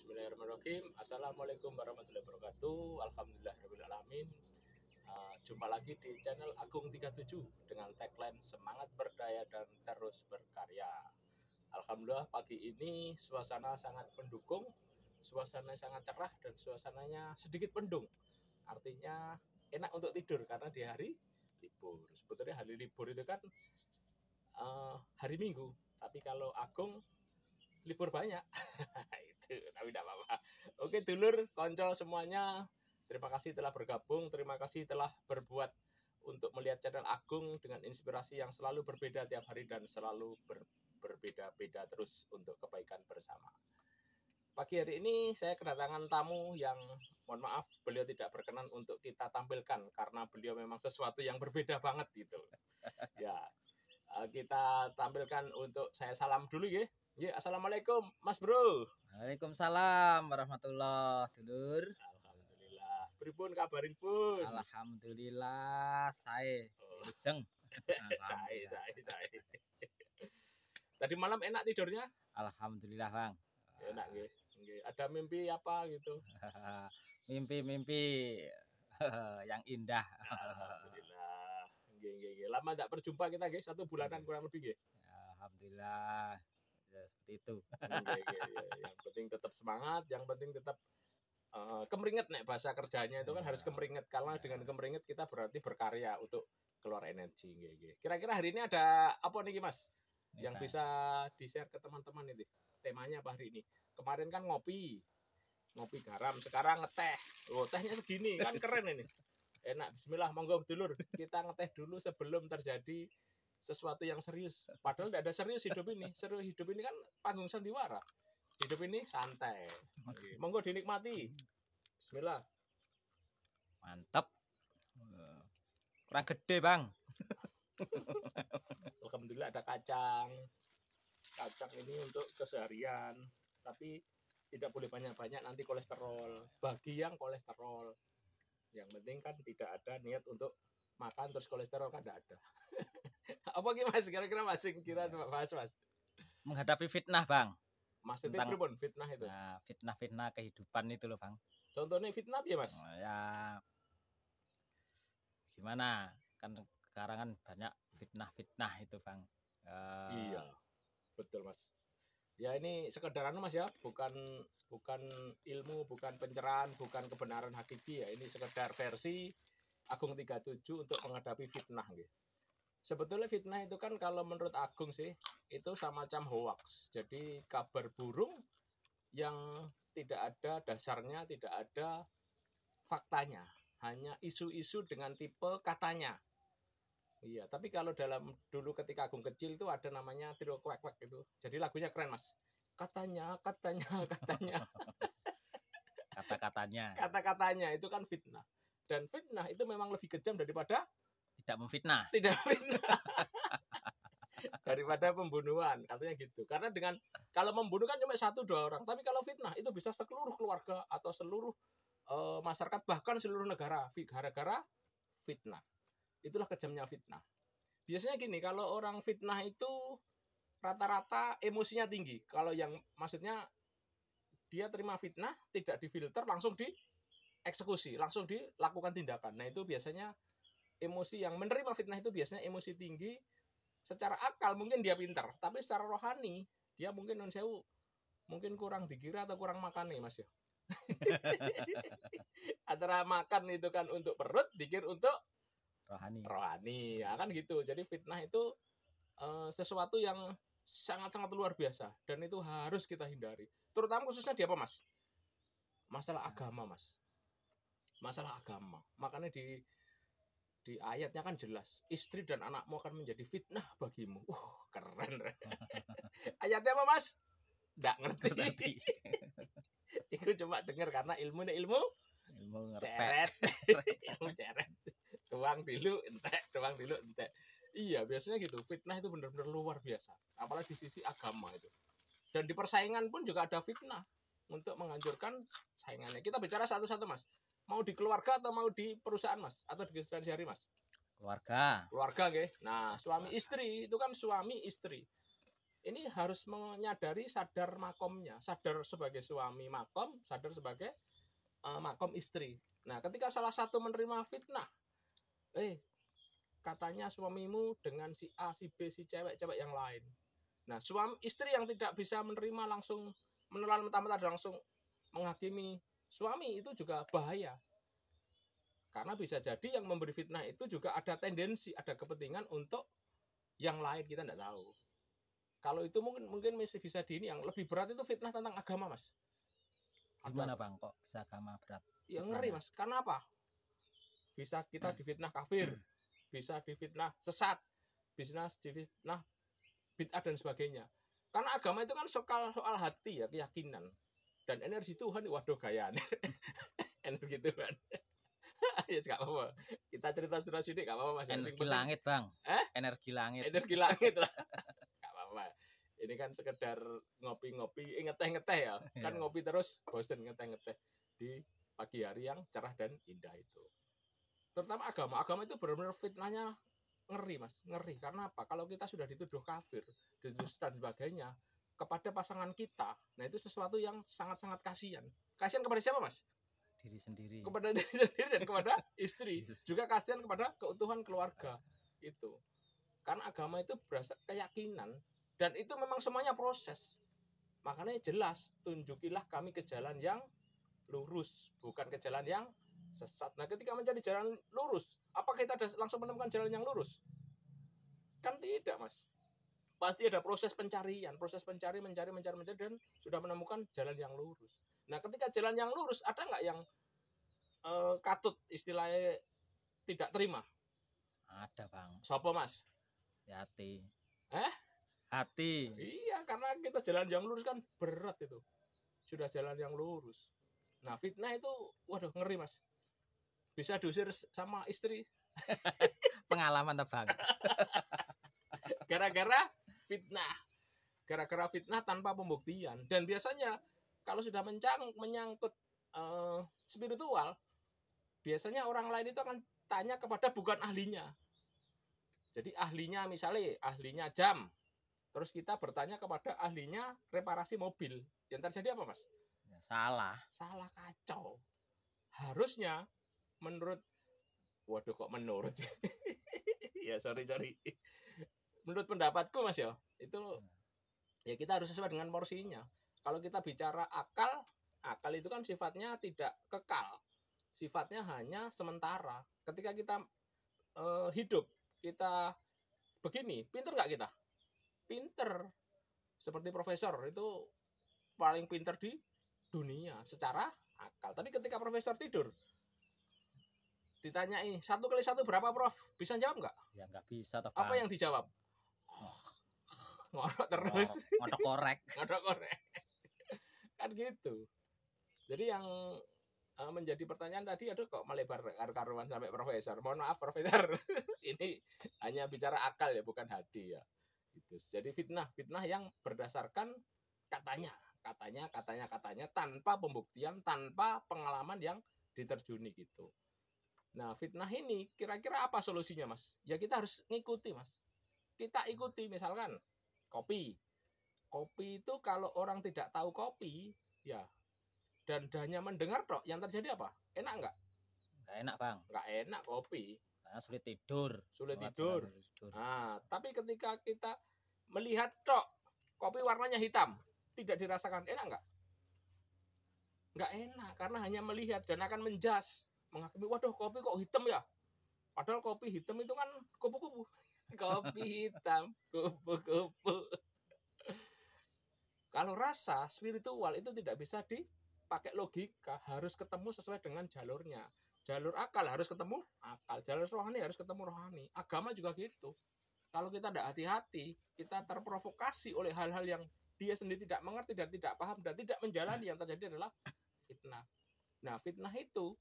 Bismillahirrahmanirrahim. Assalamualaikum warahmatullahi wabarakatuh. Alhamdulillahirrahmanirrahim. Jumpa lagi di channel Agung 37 dengan tagline semangat berdaya dan terus berkarya. Alhamdulillah pagi ini suasana sangat mendukung, suasana sangat cerah dan suasananya sedikit mendung. Artinya enak untuk tidur karena di hari libur. Sebetulnya hari libur itu kan hari Minggu, tapi kalau Agung libur banyak. Itu tapi tidak apa-apa. Oke dulur, konco semuanya, terima kasih telah bergabung, terima kasih telah berbuat untuk melihat channel Agung dengan inspirasi yang selalu berbeda tiap hari dan selalu berbeda-beda terus untuk kebaikan bersama. Pagi hari ini saya kedatangan tamu yang mohon maaf beliau tidak berkenan untuk kita tampilkan karena beliau memang sesuatu yang berbeda banget gitu. Ya, kita tampilkan untuk saya salam dulu ya. Ya, assalamualaikum, Mas Bro. Waalaikumsalam warahmatullahi dulur. Alhamdulillah. Pripun kabarin pun? Alhamdulillah saya lujeng. Saya. Tadi malam enak tidurnya? Alhamdulillah, Bang. Enak nggih. Ada mimpi apa gitu? Mimpi-mimpi yang indah. Alhamdulillah. Nggih. Lama tidak berjumpa kita, guys. 1 bulanan kurang lebih, nggih. Alhamdulillah. Ya, seperti itu. Yang penting tetap semangat, yang penting tetap kemeringet nek bahasa kerjanya itu kan harus kemeringet, karena dengan kemeringet kita berarti berkarya untuk keluar energi. Kira-kira hari ini ada apa nih Mas yang bisa di-share ke teman-teman ini? Temanya apa hari ini? Kemarin kan ngopi garam, sekarang ngeteh. Oh, tehnya segini kan keren ini. Enak, bismillah, monggo dulur. Kita ngeteh dulu sebelum terjadi sesuatu yang serius. Padahal tidak ada serius hidup ini. Serius hidup ini kan panggung sandiwara. Hidup ini santai. Monggo dinikmati. Bismillah. Mantap. Kurang gede, Bang. Alhamdulillah ada kacang. Kacang ini untuk keseharian. Tapi tidak boleh banyak-banyak, nanti kolesterol. Bagi yang kolesterol. Yang penting kan tidak ada niat untuk makan terus kolesterol kan tidak ada. Apa ki Mas? Kira-kira Mas kira bahas Mas. Menghadapi fitnah, Bang. Maksudnya pripun fitnah itu? Nah, fitnah kehidupan itu loh, Bang. Contohnya fitnah ya, Mas? Ya gimana? Kan sekarang kan banyak fitnah itu, Bang. Iya. Betul, Mas. Ya ini sekedar Mas ya, bukan ilmu, bukan pencerahan, bukan kebenaran hakiki ya. Ini sekedar versi Agung 37 untuk menghadapi fitnah gitu. Sebetulnya fitnah itu kan kalau menurut Agung sih itu semacam hoax. Jadi kabar burung yang tidak ada dasarnya, tidak ada faktanya, hanya isu-isu dengan tipe katanya. Iya, tapi kalau dulu ketika Agung kecil itu ada namanya trio kwek-kwek itu. Jadi lagunya keren Mas. Katanya. Kata-katanya itu kan fitnah. Dan fitnah itu memang lebih kejam daripada tidak memfitnah. Daripada pembunuhan, katanya gitu. Karena kalau membunuh kan cuma 1-2 orang, tapi kalau fitnah itu bisa seluruh keluarga atau seluruh masyarakat, bahkan seluruh negara, gara-gara fitnah. Itulah kejamnya fitnah. Biasanya gini, kalau orang fitnah itu rata-rata emosinya tinggi. Kalau yang maksudnya dia terima fitnah, tidak difilter, langsung dieksekusi, langsung dilakukan tindakan. Nah itu biasanya emosi yang menerima fitnah itu biasanya emosi tinggi. Secara akal mungkin dia pintar, tapi secara rohani dia mungkin mungkin kurang dikira atau kurang makan nih Mas ya. Antara makan itu kan untuk perut, dikir untuk rohani ya kan gitu. Jadi fitnah itu sesuatu yang sangat-sangat luar biasa dan itu harus kita hindari. Terutama khususnya di apa Mas? Masalah agama Mas. Masalah agama. Makanya di ayatnya kan jelas, istri dan anakmu akan menjadi fitnah bagimu. Keren. Ayatnya apa Mas? Nggak ngerti. Itu cuma dengar karena ilmu ceret. Ilmu ceret. Tuang dulu entek. Iya, biasanya gitu. Fitnah itu benar-benar luar biasa. Apalagi di sisi agama itu. Dan di persaingan pun juga ada fitnah untuk menghancurkan saingannya. Kita bicara satu-satu Mas. Mau di keluarga atau mau di perusahaan Mas? Atau di kehidupan sehari Mas? Keluarga Keluarga nggih. Nah, suami istri itu kan suami istri. ini harus menyadari, sadar makomnya, sadar sebagai suami makom, sadar sebagai makom istri. Nah, ketika salah satu menerima fitnah, katanya suamimu dengan si A, si B, si cewek-cewek yang lain. Nah, suami istri yang tidak bisa menerima langsung menelan mentah-mentah dan langsung menghakimi suami itu juga bahaya. Karena bisa jadi yang memberi fitnah itu juga ada tendensi, ada kepentingan untuk yang lain, kita tidak tahu. Kalau itu mungkin masih bisa di ini, yang lebih berat itu fitnah tentang agama, Mas. Gimana Bang kok bisa agama berat? Ya ngeri, Mas. Karena apa? Bisa kita difitnah kafir, bisa difitnah sesat, bisa difitnah bid'ah dan sebagainya. Karena agama itu kan soal hati ya, keyakinan. Dan energi Tuhan, waduh gaya energi Tuhan. Ya gak apa-apa. Kita cerita sini gak apa-apa, Mas. Energi langit, Bang. Energi langit. Energi langit lah. Gak apa-apa. Ini kan sekedar ngopi-ngopi, ngeteh-ngeteh ya. Kan ngopi terus bosen ngeteh-ngeteh di pagi hari yang cerah dan indah itu. Terutama agama itu benar-benar fitnahnya ngeri, Mas. Ngeri. Karena apa? Kalau kita sudah dituduh kafir, dituduh dan sebagainya kepada pasangan kita, nah itu sesuatu yang sangat-sangat kasihan. Kasihan kepada siapa, Mas? Diri sendiri. Kepada diri sendiri dan kepada istri. Juga kasihan kepada keutuhan keluarga itu. Karena agama itu berasal keyakinan, dan itu memang semuanya proses. Makanya jelas, tunjukilah kami ke jalan yang lurus, bukan ke jalan yang sesat. Nah, ketika menjadi jalan lurus, apakah kita langsung menemukan jalan yang lurus? Kan tidak, Mas. Pasti ada proses pencarian, proses mencari dan sudah menemukan jalan yang lurus. Nah, ketika jalan yang lurus, ada nggak yang katut istilahnya tidak terima? Ada, Bang. Sopo, Mas? Hati. Hati. Iya, karena kita jalan yang lurus kan berat itu. Sudah jalan yang lurus. Nah, fitnah itu, waduh ngeri, Mas. Bisa diusir sama istri. Pengalaman tuh, Bang. Gara-gara fitnah tanpa pembuktian. Dan biasanya kalau sudah menyangkut spiritual, biasanya orang lain itu akan tanya kepada bukan ahlinya. Jadi ahlinya misalnya ahlinya jam, terus kita bertanya kepada ahlinya reparasi mobil. Yang terjadi apa, Mas? Salah kacau. Harusnya menurut ya sorry menurut pendapatku, Mas, ya itu ya kita harus sesuai dengan porsinya. Kalau kita bicara akal itu kan sifatnya tidak kekal, sifatnya hanya sementara. Ketika kita hidup, kita begini, pinter nggak kita? Pinter, seperti profesor itu paling pinter di dunia secara akal. Tapi ketika profesor tidur, ditanyai 1 kali 1 berapa, Prof? Bisa jawab nggak? Ya nggak bisa toh, Apa yang dijawab? Ngorok terus. Ngorok korek. Kan gitu. Jadi yang menjadi pertanyaan tadi, aduh kok melebar karuan sampai profesor. Mohon maaf, Profesor. Ini hanya bicara akal ya, bukan hati ya. Gitu. Jadi fitnah yang berdasarkan katanya tanpa pembuktian, tanpa pengalaman yang diterjuni gitu. Nah, fitnah ini kira-kira apa solusinya, Mas? Ya kita harus ngikuti, Mas. Kita ikuti misalkan kopi itu kalau orang tidak tahu kopi ya dan hanya mendengar tok, yang terjadi apa? Enak nggak? Nggak enak, Bang. Nggak enak kopi. Karena sulit tidur. Nah, tapi ketika kita melihat tok kopi warnanya hitam, tidak dirasakan, enak nggak? Nggak enak, karena hanya melihat dan akan menjas, menghakimi, waduh kopi kok hitam ya? Padahal kopi hitam itu kan kupu-kupu. Kopi hitam, kupu-kupu. Kalau rasa spiritual itu tidak bisa dipakai logika, harus ketemu sesuai dengan jalurnya. Jalur akal harus ketemu akal, jalur rohani harus ketemu rohani. Agama juga gitu. Kalau kita tidak hati-hati, kita terprovokasi oleh hal-hal yang dia sendiri tidak mengerti dan tidak paham dan tidak menjalani, yang terjadi adalah fitnah. Nah, fitnah itu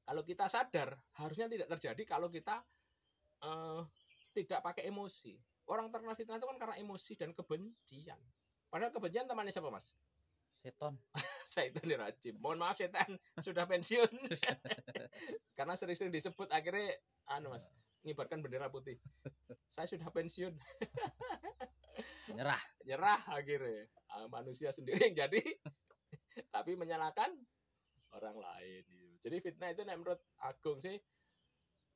kalau kita sadar harusnya tidak terjadi kalau kita tidak pakai emosi. Orang terkena fitnah itu kan karena emosi dan kebencian. Padahal kebencian temannya siapa, Mas? Setan. Setan dirajim. Mohon maaf, setan sudah pensiun. Karena sering-sering disebut akhirnya Mas, ngibarkan bendera putih. Saya sudah pensiun. nyerah akhirnya. Manusia sendiri yang jadi tapi menyalahkan orang lain gitu. Jadi fitnah itu menurut Agung sih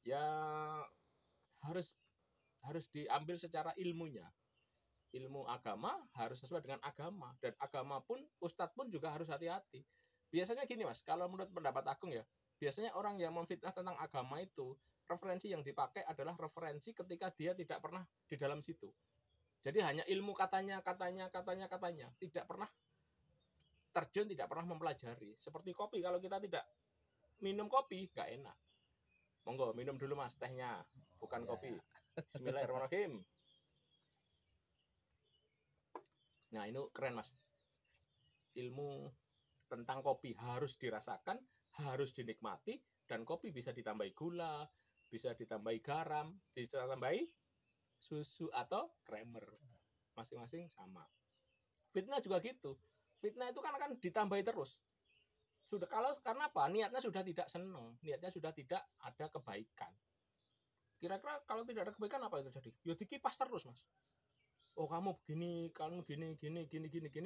ya harus diambil secara ilmunya. Ilmu agama harus sesuai dengan agama, dan agama pun ustadz pun juga harus hati-hati. Biasanya gini Mas, kalau menurut pendapat Agung ya, biasanya orang yang memfitnah tentang agama itu referensi yang dipakai adalah referensi ketika dia tidak pernah di dalam situ. Jadi hanya ilmu katanya, tidak pernah terjun, tidak pernah mempelajari. Seperti kopi, kalau kita tidak minum kopi nggak enak. Monggo minum dulu Mas tehnya, bukan kopi. Bismillahirrahmanirrahim. Nah ini keren Mas. Ilmu tentang kopi harus dirasakan, harus dinikmati, dan kopi bisa ditambahi gula, bisa ditambahi garam, bisa ditambahi susu atau creamer. Masing-masing sama. Fitnah juga gitu. Fitnah itu kan akan ditambahi terus. Sudah karena apa? Niatnya sudah tidak senang, niatnya sudah tidak ada kebaikan. Kira-kira kalau tidak ada kebaikan apa itu jadi? Ya dikipas terus Mas. Oh kamu begini, kamu gini,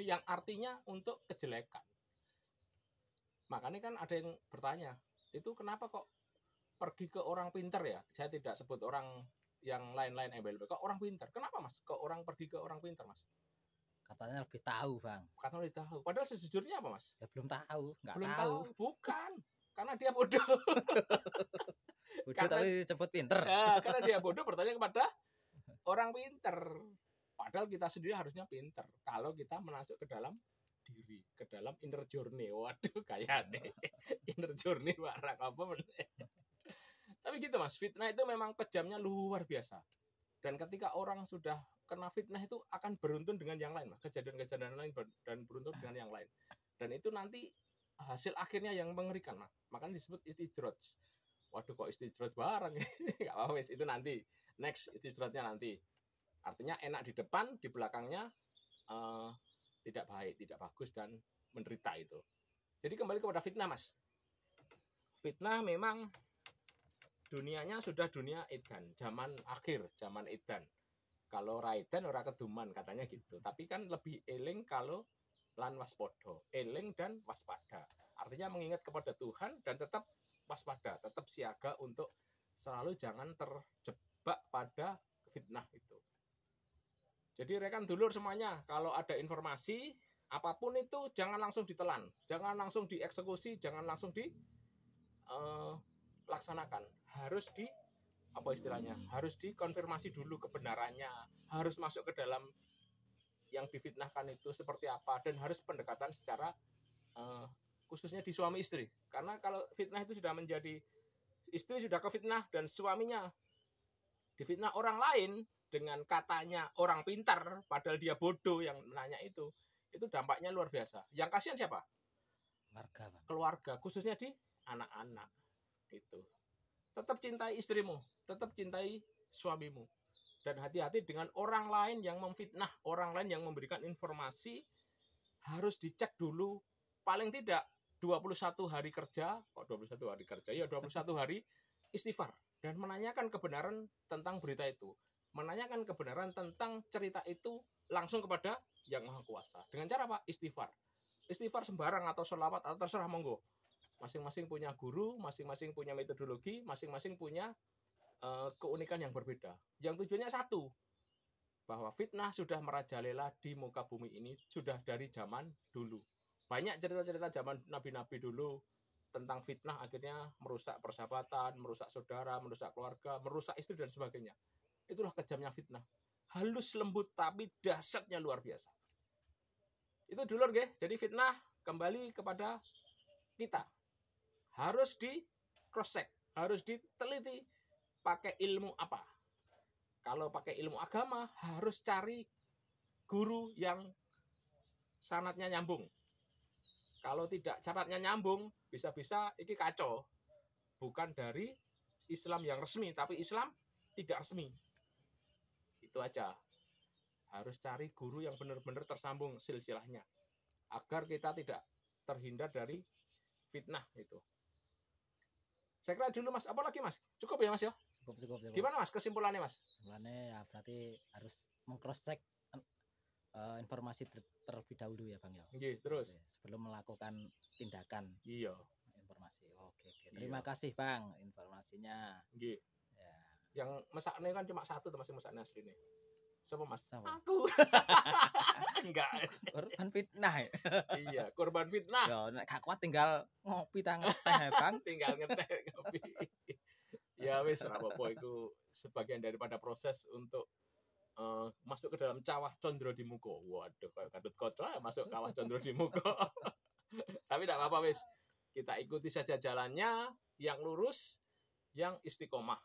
yang artinya untuk kejelekan. Makanya kan ada yang bertanya, itu kenapa kok pergi ke orang pinter ya? Saya tidak sebut orang yang lain-lain embel-embel. Kok orang pinter? Kenapa Mas? Kok orang pergi ke orang pinter Mas? Katanya lebih tahu Bang. Katanya lebih tahu. Padahal sejujurnya apa Mas? Ya belum tahu, nggak belum tahu. Bukan, karena dia bodoh. Bodoh tapi disebut pinter. Ya, karena dia bodoh bertanya kepada orang pinter. Padahal kita sendiri harusnya pinter. Kalau kita masuk ke dalam diri, ke dalam inner journey. Waduh, kayak deh. Inner journey barang apa bener. Tapi gitu Mas, fitnah itu memang kejamnya luar biasa. Dan ketika orang sudah kena fitnah itu akan beruntun dengan yang lain, Mas. Kejadian-kejadian lain dan beruntun dengan yang lain. Dan itu nanti hasil akhirnya yang mengerikan, Mas. Makanya disebut istidroj. Waduh, kok istidroj bareng. Enggak apa-apa, itu nanti. Next istidrojnya nanti. Artinya enak di depan, di belakangnya tidak baik, tidak bagus, dan menderita itu. Jadi kembali kepada fitnah Mas. Fitnah memang dunianya sudah dunia edan, zaman akhir, zaman edan. Kalau raedan ora keduman katanya gitu. Tapi kan lebih eling kalau lan waspodo, eling dan waspada. Artinya mengingat kepada Tuhan dan tetap waspada, tetap siaga untuk selalu jangan terjebak pada fitnah itu. Jadi rekan dulur semuanya, kalau ada informasi apapun itu jangan langsung ditelan, jangan langsung dieksekusi, jangan langsung dilaksanakan. Harus harus dikonfirmasi dulu kebenarannya, harus masuk ke dalam yang difitnahkan itu seperti apa, dan harus pendekatan secara khususnya di suami istri. Karena kalau fitnah itu sudah menjadi istri sudah kefitnah dan suaminya difitnah orang lain dengan katanya orang pintar, padahal dia bodoh yang nanya itu dampaknya luar biasa. Yang kasihan siapa? Keluarga, khususnya di anak-anak. Itu. Tetap cintai istrimu, tetap cintai suamimu. Dan hati-hati dengan orang lain yang memfitnah, orang lain yang memberikan informasi, harus dicek dulu, paling tidak 21 hari kerja, kok 21 hari kerja? Ya 21 hari istighfar dan menanyakan kebenaran tentang berita itu. Menanyakan kebenaran tentang cerita itu langsung kepada Yang Maha Kuasa. Dengan cara apa? Istighfar. Istighfar sembarang atau sholawat atau terserah monggo. Masing-masing punya guru, masing-masing punya metodologi, masing-masing punya keunikan yang berbeda. Yang tujuannya satu, bahwa fitnah sudah merajalela di muka bumi ini sudah dari zaman dulu. Banyak cerita-cerita zaman nabi-nabi dulu tentang fitnah akhirnya merusak persahabatan, merusak saudara, merusak keluarga, merusak istri dan sebagainya. Itulah kejamnya fitnah. Halus lembut tapi dahsyatnya luar biasa. Itu dulur nggih. Jadi fitnah kembali kepada kita. Harus di cross check, harus diteliti pakai ilmu apa. Kalau pakai ilmu agama harus cari guru yang sanadnya nyambung. Kalau tidak syaratnya nyambung, bisa-bisa ini kacau. Bukan dari Islam yang resmi, tapi Islam tidak resmi. Itu aja. Harus cari guru yang benar-benar tersambung silsilahnya. Agar kita tidak terhindar dari fitnah itu. Saya kira dulu Mas, apa lagi Mas? Cukup ya Mas ya? Cukup. Gimana Mas kesimpulannya Mas? Kesimpulannya ya berarti harus meng-cross check informasi terlebih dahulu ya Bang ya. Nggih, terus. Oke, sebelum melakukan tindakan Iya. informasi. Oke. Iya. Terima kasih Bang informasinya. Nggih. Ya. Yang mesakne kan cuma satu termasuk mesakne asline. Siapa Mas? Siapa? Aku. Enggak. Korban fitnah. Iya, korban fitnah. Ya nek gak kuat tinggal ngopi tangan teh ya, Bang. Tinggal ngeteh kopi. Ya wis ora apa-apa iku sebagian daripada proses untuk masuk ke dalam cawah Condro di Muko. Waduh, kayak Gatot Kaca ya masuk kawah Condro di Muko. Tapi tidak apa-apa wis. Kita ikuti saja jalannya yang lurus, yang istiqomah.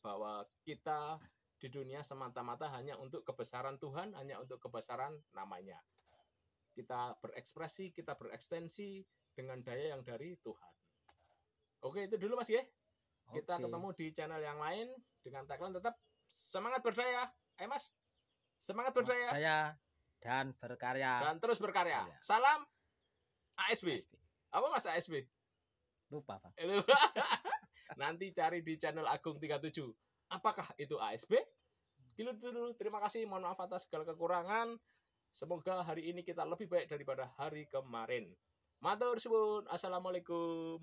Bahwa kita di dunia semata-mata hanya untuk kebesaran Tuhan, hanya untuk kebesaran namanya. Kita berekspresi, kita berekstensi dengan daya yang dari Tuhan. Oke, itu dulu Mas ya. Kita ketemu di channel yang lain dengan tagline tetap semangat berdaya. Mas, semangat berdaya. Berdaya dan berkarya. Dan terus berkarya. Iya. Salam ASB. Apa Mas ASB? Lupa, Bang. Nanti cari di channel Agung 37. Apakah itu ASB? Dulu. Terima kasih. Mohon maaf atas segala kekurangan. Semoga hari ini kita lebih baik daripada hari kemarin. Matur suwun. Assalamualaikum.